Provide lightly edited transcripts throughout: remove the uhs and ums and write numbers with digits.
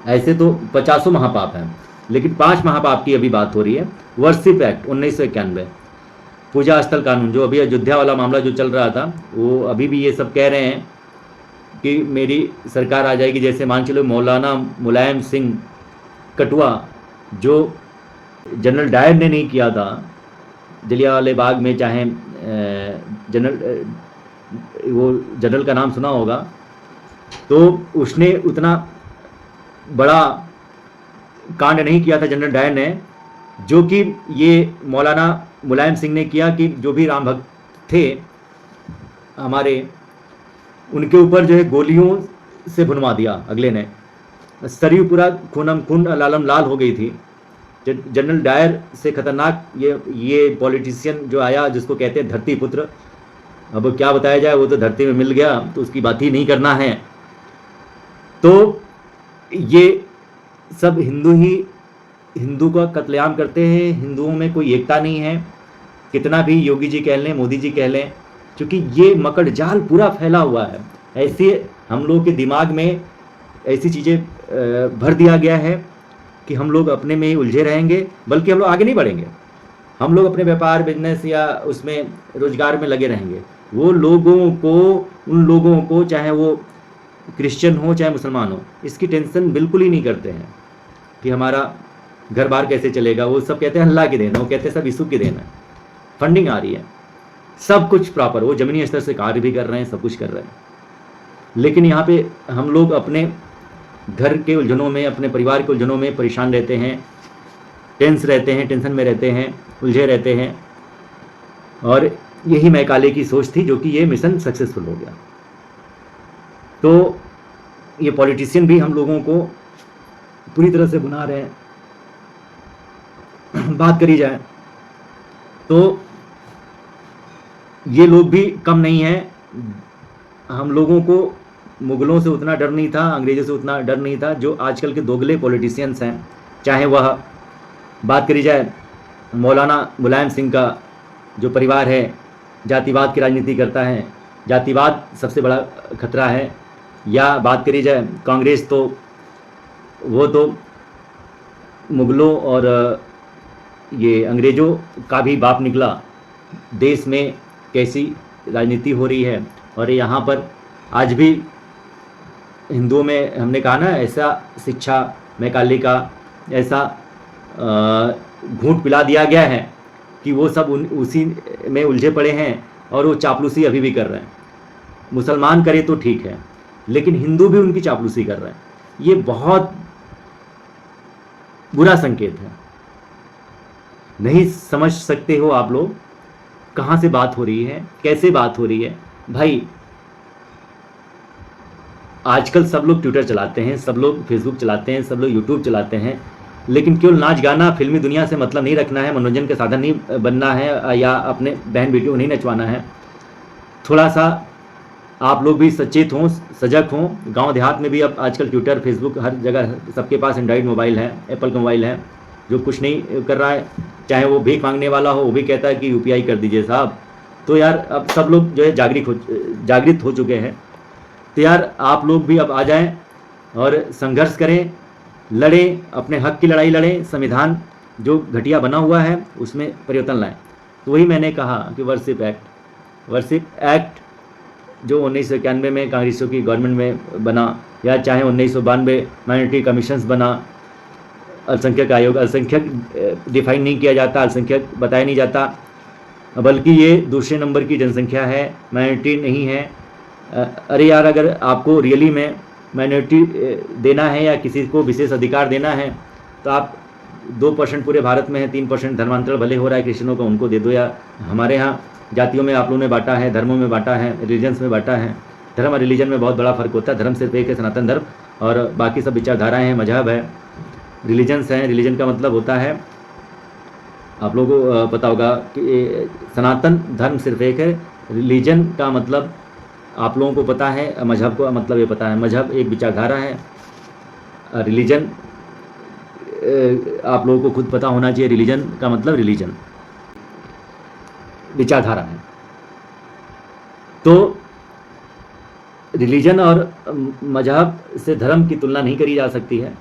ऐसे तो पचासों महापाप हैं, लेकिन 5 महापाप की अभी बात हो रही है। वर्शिप एक्ट 1991, पूजा स्थल कानून, जो अभी अयोध्या वाला मामला जो चल रहा था, वो अभी भी ये सब कह रहे हैं कि मेरी सरकार आ जाएगी। जैसे मान चलो मौलाना मुलायम सिंह कटवा, जो जनरल डायर ने नहीं किया था जलियांवाला बाग में, चाहे जनरल वो जनरल का नाम सुना होगा, तो उसने उतना बड़ा कांड नहीं किया था जनरल डायर ने, जो कि ये मौलाना मुलायम सिंह ने किया, कि जो भी राम भक्त थे हमारे, उनके ऊपर जो है गोलियों से भुनवा दिया अगले ने। शरीर पूरा खूनम खून लालम लाल हो गई थी। जनरल डायर से खतरनाक ये पॉलिटिशियन जो आया, जिसको कहते हैं धरती पुत्र, अब क्या बताया जाए, वो तो धरती में मिल गया तो उसकी बात ही नहीं करना है। तो ये सब हिंदू का कत्लेआम करते हैं। हिंदुओं में कोई एकता नहीं है, कितना भी योगी जी कह लें, मोदी जी कह लें, क्योंकि ये मकड़ जाल पूरा फैला हुआ है। ऐसे हम लोग के दिमाग में ऐसी चीज़ें भर दिया गया है कि हम लोग अपने में ही उलझे रहेंगे, बल्कि हम लोग आगे नहीं बढ़ेंगे। हम लोग अपने व्यापार बिजनेस या उसमें रोजगार में लगे रहेंगे। वो उन लोगों को चाहे वो क्रिश्चियन हो चाहे मुसलमान हो, इसकी टेंशन बिल्कुल ही नहीं करते हैं कि हमारा घर बार कैसे चलेगा। वो सब कहते हैं अल्लाह की देन है, वो कहते हैं सब यीशु की देन है। फंडिंग आ रही है, सब कुछ प्रॉपर, वो जमीनी स्तर से कार्य भी कर रहे हैं, सब कुछ कर रहे हैं। लेकिन यहाँ पे हम लोग अपने घर के उलझनों में, अपने परिवार के उलझनों में परेशान रहते हैं, टेंशन में रहते हैं, उलझे रहते हैं। और यही मैकाले की सोच थी, जो कि ये मिशन सक्सेसफुल हो गया। तो ये पॉलिटिशियन भी हम लोगों को पूरी तरह से बुना रहे हैं। बात करी जाए तो ये लोग भी कम नहीं हैं। हम लोगों को मुगलों से उतना डर नहीं था, अंग्रेज़ों से उतना डर नहीं था, जो आजकल के दोगले पॉलिटिशियंस हैं। चाहे वह बात करी जाए मौलाना मुलायम सिंह का जो परिवार है, जातिवाद की राजनीति करता है, जातिवाद सबसे बड़ा खतरा है। या बात करी जाए कांग्रेस, तो वो तो मुगलों और ये अंग्रेज़ों का भी बाप निकला। देश में कैसी राजनीति हो रही है, और यहाँ पर आज भी हिंदुओं में, हमने कहा ना, ऐसा शिक्षा मैकाले का ऐसा घूंट पिला दिया गया है कि वो सब उसी में उलझे पड़े हैं, और वो चापलूसी अभी भी कर रहे हैं। मुसलमान करे तो ठीक है, लेकिन हिंदू भी उनकी चापलूसी कर रहे हैं। ये बहुत बुरा संकेत है। नहीं समझ सकते हो आप लोग कहाँ से बात हो रही है, कैसे बात हो रही है। भाई आजकल सब लोग ट्विटर चलाते हैं, सब लोग फेसबुक चलाते हैं, सब लोग यूट्यूब चलाते हैं, लेकिन केवल नाच गाना, फिल्मी दुनिया से मतलब नहीं रखना है, मनोरंजन के साधन नहीं बनना है, या अपने बहन बेटियों को नहीं नचवाना है। थोड़ा सा आप लोग भी सचेत हों, सजग हों। गांव देहात में भी अब आजकल ट्विटर, फेसबुक, हर जगह सबके पास एंड्रॉइड मोबाइल है, एप्पल का मोबाइल है। जो कुछ नहीं कर रहा है, चाहे वो भीख मांगने वाला हो, वो भी कहता है कि यूपीआई कर दीजिए साहब। तो यार अब सब लोग जो है जागृत हो चुके हैं। तो यार आप लोग भी अब आ जाएं और संघर्ष करें, लड़ें, अपने हक की लड़ाई लड़ें। संविधान जो घटिया बना हुआ है उसमें परिवर्तन लाएं। तो वही मैंने कहा कि वर्शिप एक्ट जो 1991 में कांग्रेसों की गवर्नमेंट में बना, या चाहे 1992 माइनॉरिटी कमीशंस बना, अल्पसंख्यक आयोग, अल्पसंख्यक डिफाइन नहीं किया जाता, अल्पसंख्यक बताया नहीं जाता, बल्कि ये दूसरे नंबर की जनसंख्या है, माइनॉरिटी नहीं है। अरे यार, अगर आपको रियली में माइनॉरिटी देना है या किसी को विशेष अधिकार देना है, तो आप 2% पूरे भारत में है, 3% धर्मांतरण भले हो रहा है क्रिश्चियनों का, उनको दे दो। या हमारे यहाँ जातियों में आप लोगों ने बांटा है, धर्मों में बांटा है, रिलीजन्स में बांटा है। धर्म और रिलीजन में बहुत बड़ा फ़र्क होता है। धर्म सिर्फ एक है, सनातन धर्म, और बाकी सब विचारधाराएँ हैं, मजहब है, रिलीजन्स हैं। रिलीजन का मतलब होता है, आप लोगों को पता होगा कि सनातन धर्म सिर्फ एक है, रिलीजन का मतलब आप लोगों को पता है, मजहब का मतलब ये पता है। मजहब एक विचारधारा है, रिलीजन आप लोगों को खुद पता होना चाहिए। रिलीजन का मतलब रिलीजन विचारधारा है। तो रिलीजन और मजहब से धर्म की तुलना नहीं करी जा सकती है।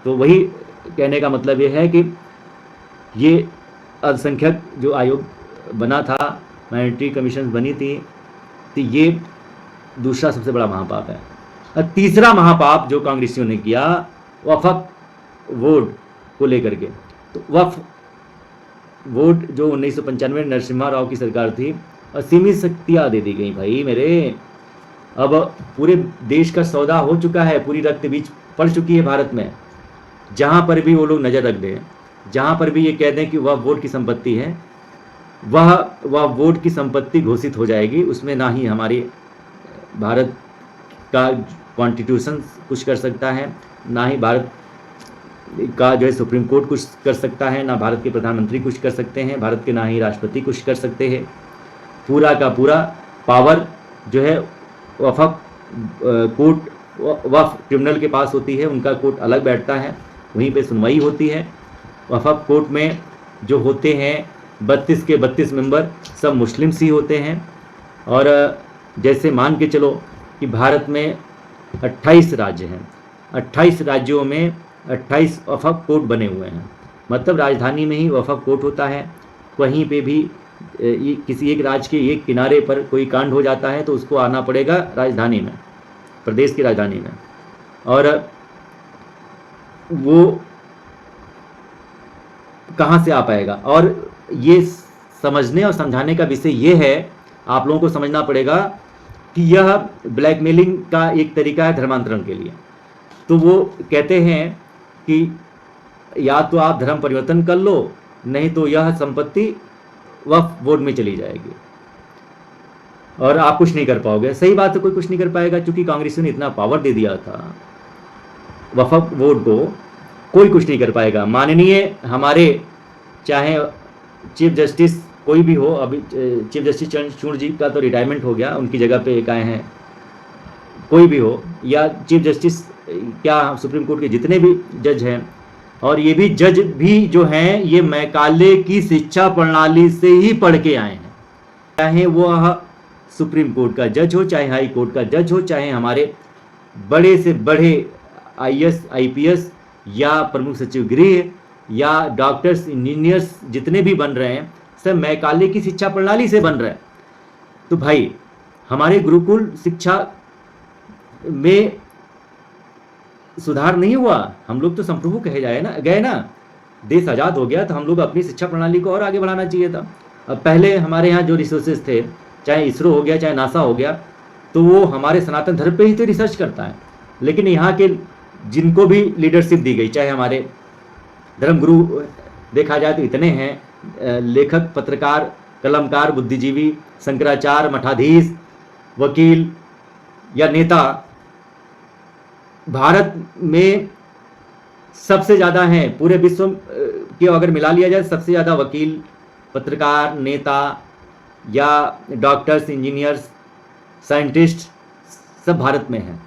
तो वही कहने का मतलब ये है कि ये अल्पसंख्यक जो आयोग बना था, माइनॉरिटी कमीशन बनी थी, तो ये दूसरा सबसे बड़ा महापाप है। और तीसरा महापाप जो कांग्रेसियों ने किया, वक्फ वोट को लेकर के। तो वक्फ वोट जो 1995 नरसिम्हा राव की सरकार थी, असीमित शक्तियाँ दे दी गई भाई मेरे। अब पूरे देश का सौदा हो चुका है, पूरी रक्त बीज पड़ चुकी है भारत में। जहाँ पर भी वो लोग नज़र रख दें, जहाँ पर भी ये कह दें कि वह वोट की संपत्ति है, वह वोट की संपत्ति घोषित हो जाएगी। उसमें ना ही हमारी भारत का कॉन्स्टिट्यूशन कुछ कर सकता है, ना ही भारत का जो है सुप्रीम कोर्ट कुछ कर सकता है, ना भारत के प्रधानमंत्री कुछ कर सकते हैं, भारत के ना ही राष्ट्रपति कुछ कर सकते हैं। पूरा का पूरा पावर जो है वफ़ कोर्ट, वफ़ ट्रिब्यूनल के पास होती है। उनका कोर्ट अलग बैठता है, वहीं पे सुनवाई होती है। वफ़ कोर्ट में जो होते हैं 32 के 32 मेंबर सब मुस्लिम्स ही होते हैं। और जैसे मान के चलो कि भारत में 28 राज्य हैं, 28 राज्यों में 28 वफ़ कोर्ट बने हुए हैं। मतलब राजधानी में ही वफ़ कोर्ट होता है। कहीं पे भी किसी एक राज्य के एक किनारे पर कोई कांड हो जाता है तो उसको आना पड़ेगा राजधानी में, प्रदेश की राजधानी में। और वो कहाँ से आ पाएगा? और ये समझने और समझाने का विषय ये है, आप लोगों को समझना पड़ेगा कि यह ब्लैकमेलिंग का एक तरीका है धर्मांतरण के लिए। तो वो कहते हैं कि या तो आप धर्म परिवर्तन कर लो, नहीं तो यह संपत्ति वक्फ बोर्ड में चली जाएगी और आप कुछ नहीं कर पाओगे। सही बात है, कोई कुछ नहीं कर पाएगा, क्योंकि कांग्रेसियों ने इतना पावर दे दिया था वक्फ बोर्ड को, कोई कुछ नहीं कर पाएगा। माननीय हमारे चाहे चीफ जस्टिस कोई भी हो, अभी चीफ जस्टिस चंद्रचूड़ जी का तो रिटायरमेंट हो गया, उनकी जगह पे एक आए हैं, कोई भी हो, या चीफ जस्टिस क्या सुप्रीम कोर्ट के जितने भी जज हैं, और ये भी जज भी जो हैं ये मैकाले की शिक्षा प्रणाली से ही पढ़ के आए हैं। चाहे वह सुप्रीम कोर्ट का जज हो, चाहे हाई कोर्ट का जज हो, चाहे हमारे बड़े से बड़े IAS IPS या प्रमुख सचिव गृह या डॉक्टर्स इंजीनियर्स जितने भी बन रहे हैं, सब मैकाले की शिक्षा प्रणाली से बन रहे हैं। तो भाई हमारे गुरुकुल शिक्षा में सुधार नहीं हुआ, हम लोग तो संप्रभु कहे गए ना। देश आज़ाद हो गया तो हम लोग अपनी शिक्षा प्रणाली को और आगे बढ़ाना चाहिए था। अब पहले हमारे यहाँ जो रिसोर्सेज थे, चाहे इसरो हो गया, चाहे नासा हो गया, तो वो हमारे सनातन धर्म पे ही तो रिसर्च करता है। लेकिन यहाँ के जिनको भी लीडरशिप दी गई, चाहे हमारे धर्मगुरु देखा जाए तो इतने हैं, लेखक, पत्रकार, कलमकार, बुद्धिजीवी, शंकराचार्य, मठाधीश, वकील या नेता, भारत में सबसे ज़्यादा हैं। पूरे विश्व के अगर मिला लिया जाए सबसे ज़्यादा वकील, पत्रकार, नेता या डॉक्टर्स, इंजीनियर्स, साइंटिस्ट सब भारत में हैं।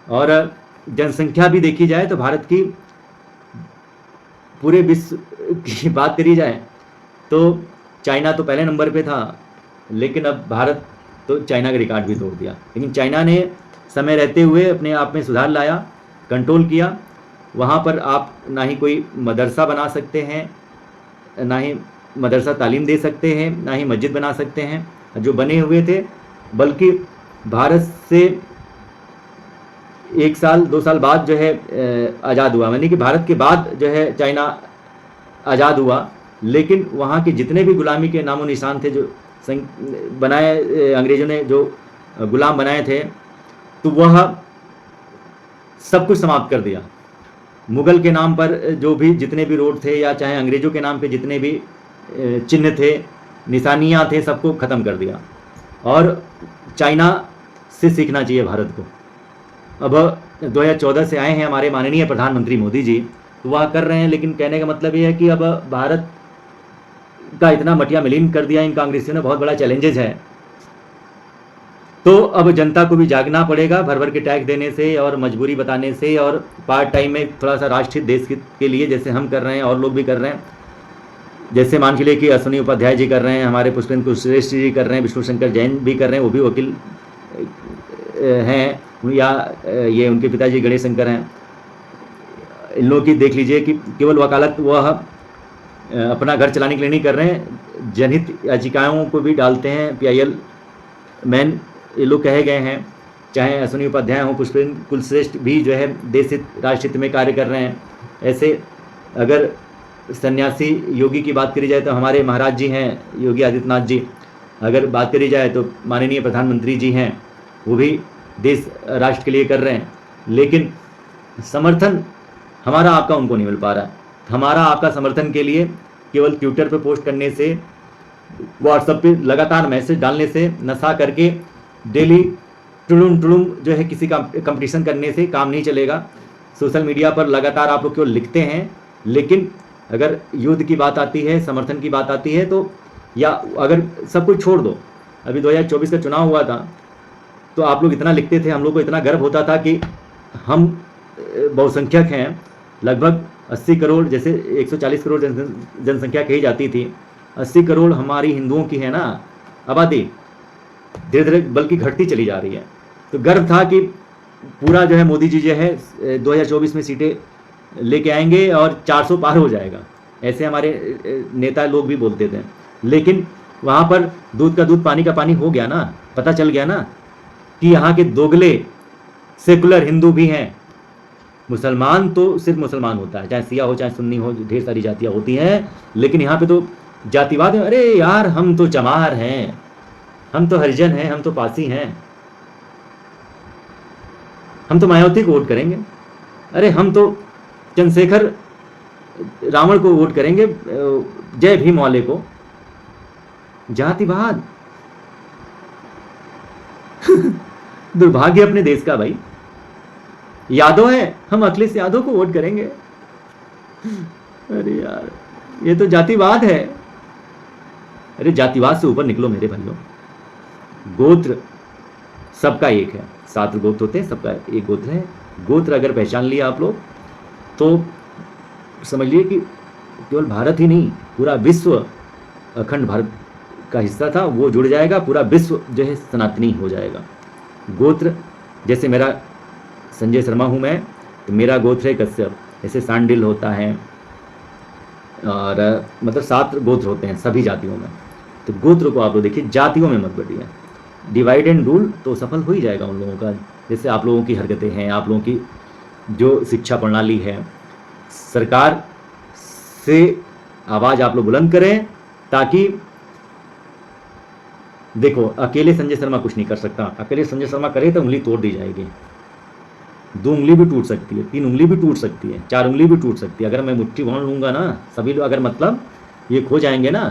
और जनसंख्या भी देखी जाए तो भारत की पूरे विश्व की बात करी जाए तो चाइना तो पहले नंबर पे था, लेकिन अब भारत तो चाइना का रिकॉर्ड भी तोड़ दिया। लेकिन चाइना ने समय रहते हुए अपने आप में सुधार लाया, कंट्रोल किया। वहाँ पर आप ना ही कोई मदरसा बना सकते हैं, ना ही मदरसा तालीम दे सकते हैं, ना ही मस्जिद बना सकते हैं जो बने हुए थे। बल्कि भारत से 1 साल 2 साल बाद जो है आज़ाद हुआ, यानी कि भारत के बाद जो है चाइना आज़ाद हुआ, लेकिन वहाँ के जितने भी गुलामी के नामो निशान थे जो बनाए अंग्रेज़ों ने, जो गुलाम बनाए थे, तो वह सब कुछ समाप्त कर दिया। मुग़ल के नाम पर जो भी जितने भी रोड थे, या चाहे अंग्रेज़ों के नाम पे जितने भी चिन्ह थे, निशानियाँ थे, सबको ख़त्म कर दिया। और चाइना से सीखना चाहिए भारत को। अब 2014 से आए हैं हमारे माननीय प्रधानमंत्री मोदी जी, तो वह कर रहे हैं, लेकिन कहने का मतलब ये है कि अब भारत का इतना मटिया मिलीन कर दिया इन कांग्रेसियों ने, बहुत बड़ा चैलेंजेस है। तो अब जनता को भी जागना पड़ेगा, भर भर के टैक्स देने से और मजबूरी बताने से, और पार्ट टाइम में थोड़ा सा राष्ट्रहित देश के लिए, जैसे हम कर रहे हैं और लोग भी कर रहे हैं। जैसे मान के लिए कि अश्विनी उपाध्याय जी कर रहे हैं, हमारे पुष्पेंद्र कुशरेष्ठ जी कर रहे हैं, विष्णु शंकर जैन भी कर रहे हैं, वो भी वकील हैं या ये उनके पिताजी गणेश शंकर हैं, इन लोगों की देख लीजिए कि केवल वकालत वह अपना घर चलाने के लिए नहीं कर रहे हैं, जनहित याचिकाओं को भी डालते हैं। PIL मैन ये लोग कहे गए हैं, चाहे अश्विनी उपाध्याय हो, पुष्पेंद्र कुलश्रेष्ठ भी जो है देश हित राष्ट्र हित में कार्य कर रहे हैं। ऐसे अगर सन्यासी योगी की बात करी जाए तो हमारे महाराज जी हैं योगी आदित्यनाथ जी, अगर बात करी जाए तो माननीय प्रधानमंत्री जी हैं, वो भी देश राष्ट्र के लिए कर रहे हैं। लेकिन समर्थन हमारा आपका उनको नहीं मिल पा रहा है। हमारा आपका समर्थन के लिए केवल ट्विटर पे पोस्ट करने से, व्हाट्सएप पे लगातार मैसेज डालने से, नशा करके डेली टुडुम जो है किसी का कंपटीशन करने से काम नहीं चलेगा। सोशल मीडिया पर लगातार आप लोग केवल लिखते हैं, लेकिन अगर युद्ध की बात आती है, समर्थन की बात आती है तो, या अगर सब कुछ छोड़ दो, अभी 2024 का चुनाव हुआ था तो आप लोग इतना लिखते थे, हम लोग को इतना गर्व होता था कि हम बहुसंख्यक हैं, लगभग 80 करोड़, जैसे 140 करोड़ जनसंख्या कही जाती थी, 80 करोड़ हमारी हिंदुओं की है ना आबादी, धीरे धीरे बल्कि घटती चली जा रही है। तो गर्व था कि पूरा जो है मोदी जी जो है 2024 में सीटें लेके आएंगे और 400 पार हो जाएगा, ऐसे हमारे नेता लोग भी बोलते थे। लेकिन वहाँ पर दूध का दूध पानी का पानी हो गया ना, पता चल गया ना कि यहाँ के दोगले सेकुलर हिंदू भी हैं। मुसलमान तो सिर्फ मुसलमान होता है, चाहे सिया हो चाहे सुन्नी हो, ढेर सारी जातियाँ होती हैं, लेकिन यहाँ पे तो जातिवाद है। अरे यार हम तो चमार हैं, हम तो हरिजन हैं, हम तो पासी हैं, हम तो मायावती को वोट करेंगे, अरे हम तो चंद्रशेखर रावण को वोट करेंगे, जय भीम वाले को। जातिवाद दुर्भाग्य अपने देश का भाई। यादव है, हम अखिलेश यादव को वोट करेंगे। अरे यार ये तो जातिवाद है। अरे जातिवाद से ऊपर निकलो मेरे भाइयों। गोत्र सबका एक है, 7 गोत्र होते हैं, सबका एक गोत्र है। गोत्र अगर पहचान लिया आप लोग तो समझिए कि केवल भारत ही नहीं, पूरा विश्व, अखंड भारत का हिस्सा था, वो जुड़ जाएगा, पूरा विश्व जो है सनातनी हो जाएगा। गोत्र जैसे मेरा संजय शर्मा हूँ मैं, तो मेरा गोत्र है कश्यप, जैसे सांडिल होता है, और मतलब 7 गोत्र होते हैं सभी जातियों में। तो गोत्र को आप लोग देखिए, जातियों में मत बढ़िए, डिवाइड एंड रूल तो सफल हो ही जाएगा उन लोगों का। जैसे आप लोगों की हरकतें हैं, आप लोगों की जो शिक्षा प्रणाली है, सरकार से आवाज़ आप लोग बुलंद करें, ताकि देखो अकेले संजय शर्मा कुछ नहीं कर सकता। अकेले संजय शर्मा करे तो उंगली तोड़ दी जाएगी, 2 उंगली भी टूट सकती है, 3 उंगली भी टूट सकती है, 4 उंगली भी टूट सकती है। अगर मैं मुट्ठी बांध लूंगा ना, सभी लोग अगर मतलब ये खो जाएंगे ना,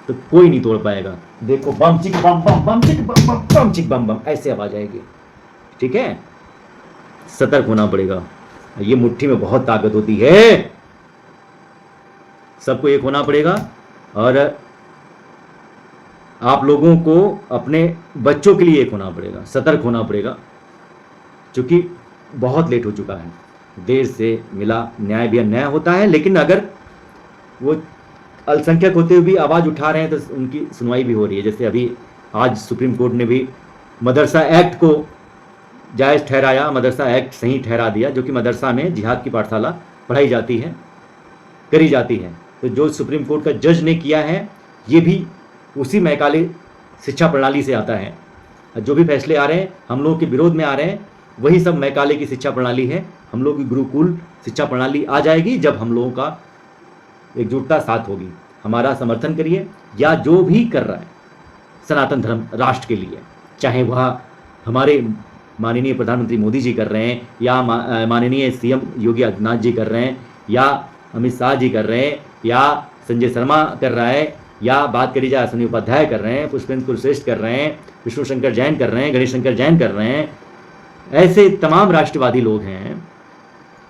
तो कोई नहीं तोड़ पाएगा। देखो बम चिक बम बम बम चिक बम बम बम चिक बम बम ऐसे आवाज आएगी। ठीक है, सतर्क होना पड़ेगा। ये मुट्ठी में बहुत ताकत होती है, सबको एक होना पड़ेगा। और आप लोगों को अपने बच्चों के लिए एक होना पड़ेगा, सतर्क होना पड़ेगा, क्योंकि बहुत लेट हो चुका है। देर से मिला न्याय भी अन्याय होता है, लेकिन अगर वो अल्पसंख्यक होते हुए भी आवाज़ उठा रहे हैं तो उनकी सुनवाई भी हो रही है। जैसे अभी आज सुप्रीम कोर्ट ने भी मदरसा एक्ट को जायज़ ठहराया, मदरसा एक्ट सही ठहरा दिया, जो कि मदरसा में जिहाद की पाठशाला पढ़ाई जाती है, करी जाती है। तो जो सुप्रीम कोर्ट का जज ने किया है, ये भी उसी मैकाले शिक्षा प्रणाली से आता है। जो भी फैसले आ रहे हैं हम लोगों के विरोध में आ रहे हैं, वही सब मैकाले की शिक्षा प्रणाली है। हम लोग की गुरुकुल शिक्षा प्रणाली आ जाएगी जब हम लोगों का एकजुटता साथ होगी। हमारा समर्थन करिए, या जो भी कर रहा है सनातन धर्म राष्ट्र के लिए, चाहे वह हमारे माननीय प्रधानमंत्री मोदी जी कर रहे हैं, या माननीय CM योगी आदित्यनाथ जी कर रहे हैं, या अमित शाह जी कर रहे हैं, या संजय शर्मा कर रहा है, या बात करी जाए अश्विनी उपाध्याय कर रहे हैं, पुष्पेंद्र कुलश्रेष्ठ कर रहे हैं, विष्णु शंकर जैन कर रहे हैं, गणेश शंकर जैन कर रहे हैं, ऐसे तमाम राष्ट्रवादी लोग हैं।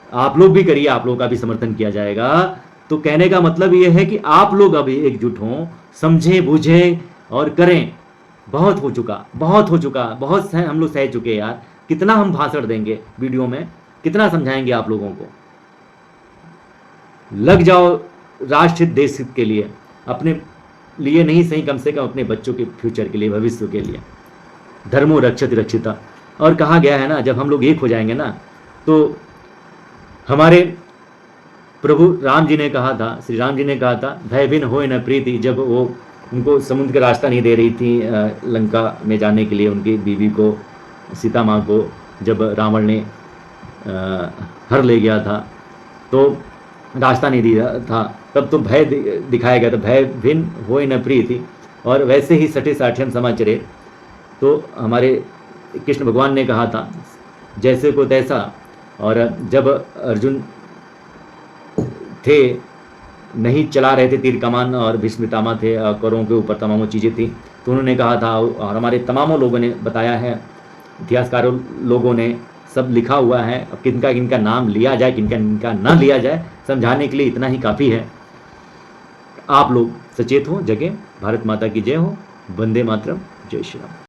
आप लोग भी करिए, आप लोगों का भी समर्थन किया जाएगा। तो कहने का मतलब ये है कि आप लोग अभी एकजुट हों, समझें बूझें और करें। बहुत हो चुका, बहुत हो चुका, बहुत हम लोग सह चुके यार। कितना हम भाषण देंगे वीडियो में, कितना समझाएंगे आप लोगों को। लग जाओ राष्ट्र हित देश हित के लिए, अपने लिए नहीं सही, कम से कम अपने बच्चों के फ्यूचर के लिए, भविष्य के लिए। धर्मो रक्षति रक्षिता। और कहा गया है ना, जब हम लोग एक हो जाएंगे ना, तो हमारे प्रभु राम जी ने कहा था, श्री राम जी ने कहा था, भय भिन्न होए न प्रीति, जब वो उनको समुद्र का रास्ता नहीं दे रही थी लंका में जाने के लिए, उनकी बीवी को, सीता माँ को जब रावण ने हर ले गया था, तो रास्ता नहीं दिया था, तब तो भय दिखाया गया था, भय भिन्न होए न प्रीति। और वैसे ही सठे साठियम समाचरे, तो हमारे कृष्ण भगवान ने कहा था जैसे को तैसा। और जब अर्जुन थे, नहीं चला रहे थे तीर कमान, और भीष्म पितामह थे, कौरवों के ऊपर तमामों चीज़ें थी, तो उन्होंने कहा था, और हमारे तमामों लोगों ने बताया है, इतिहासकारों लोगों ने सब लिखा हुआ है। अब किनका किनका नाम लिया जाए, किनका किनका ना लिया जाए, समझाने के लिए इतना ही काफ़ी है। आप लोग सचेत हो, जगें। भारत माता की जय हो। वंदे मातरम। जय श्री राम।